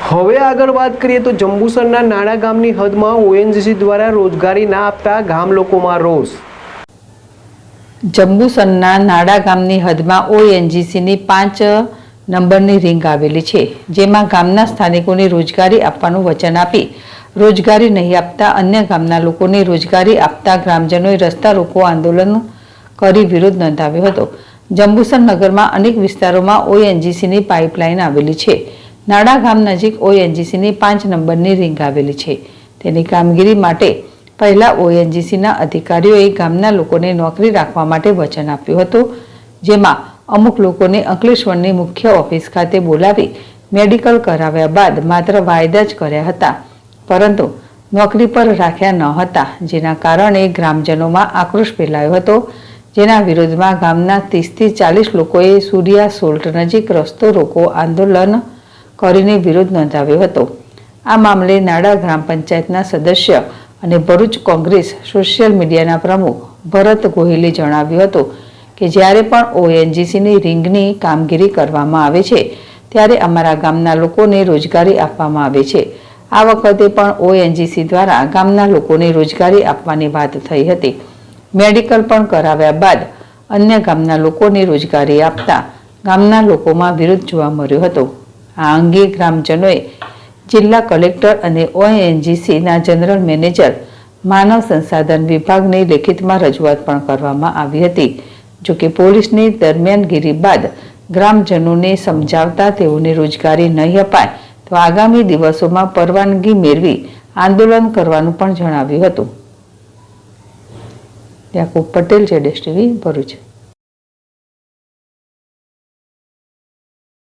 હવે આગળ વાત કરીએ તો જંબુસરના નાડા ગામની હદમાં ઓએનજીસી દ્વારા રોજગારી ના આપતા ગામ લોકોમાં રોષ। જંબુસરના નાડા ગામની હદમાં ઓએનજીસીની 5 નંબરની રિંગ આવેલી છે, જેમાં ગામના સ્થાનિકોને રોજગારી આપવાનું વચન આપી રોજગારી નહીં આપતા અન્ય ગામના લોકોને રોજગારી આપતા ગ્રામજનોએ રસ્તા રોકો આંદોલન કરી વિરોધ નોંધાવ્યો હતો। જંબુસર નગરમાં અનેક વિસ્તારોમાં ઓએનજીસીની પાઇપલાઇન આવેલી છે। નાડા ગામ નજીક ઓએનજીસીની 5 નંબરની રિંગ આવેલી છે। તેની કામગીરી માટે પહેલા ઓએનજીસીના અધિકારીઓએ ગામના લોકોને નોકરી રાખવા માટે વચન આપ્યું હતું, જેમાં અમુક લોકોને અંકલેશ્વરની મુખ્ય ઓફિસ ખાતે બોલાવી મેડિકલ કરાવ્યા બાદ માત્ર વાયદા જ કર્યા હતા, પરંતુ નોકરી પર રાખ્યા ન હતા, જેના કારણે ગ્રામજનોમાં આક્રોશ ફેલાયો હતો, જેના વિરોધમાં ગામના 30થી 40 લોકોએ સૂર્યા સોલ્ટ નજીક રસ્તો રોકો આંદોલન કરીને વિરોધ નોંધાવ્યો હતો। આ મામલે નાડા ગ્રામ પંચાયતના સદસ્ય અને ભરૂચ કોંગ્રેસ સોશિયલ મીડિયાના પ્રમુખ ભરત ગોહિલે જણાવ્યું હતું કે જ્યારે પણ ઓએનજીસીની રિંગની કામગીરી કરવામાં આવે છે ત્યારે અમારા ગામના લોકોને રોજગારી આપવામાં આવે છે। આ વખતે પણ ઓએનજીસી દ્વારા ગામના લોકોને રોજગારી આપવાની વાત થઈ હતી। મેડિકલ પણ કરાવ્યા બાદ અન્ય ગામના લોકોને રોજગારી આપતા ગામના લોકોમાં વિરોધ જોવા મળ્યો હતો। આ અંગે ગ્રામજનોએ જિલ્લા કલેક્ટર અને ઓએનજીસીના જનરલ મેનેજર માનવ સંસાધન વિભાગને લેખિતમાં રજૂઆત પણ કરવામાં આવી હતી। જોકે પોલીસની દરમિયાનગીરી બાદ ગ્રામજનોને સમજાવતા તેઓને રોજગારી નહીં અપાય તો આગામી દિવસોમાં પરવાનગી મેળવી આંદોલન કરવાનું પણ જણાવ્યું હતું। યાકુબ પટેલ, જેડેશ ટીવી, ભરૂચ।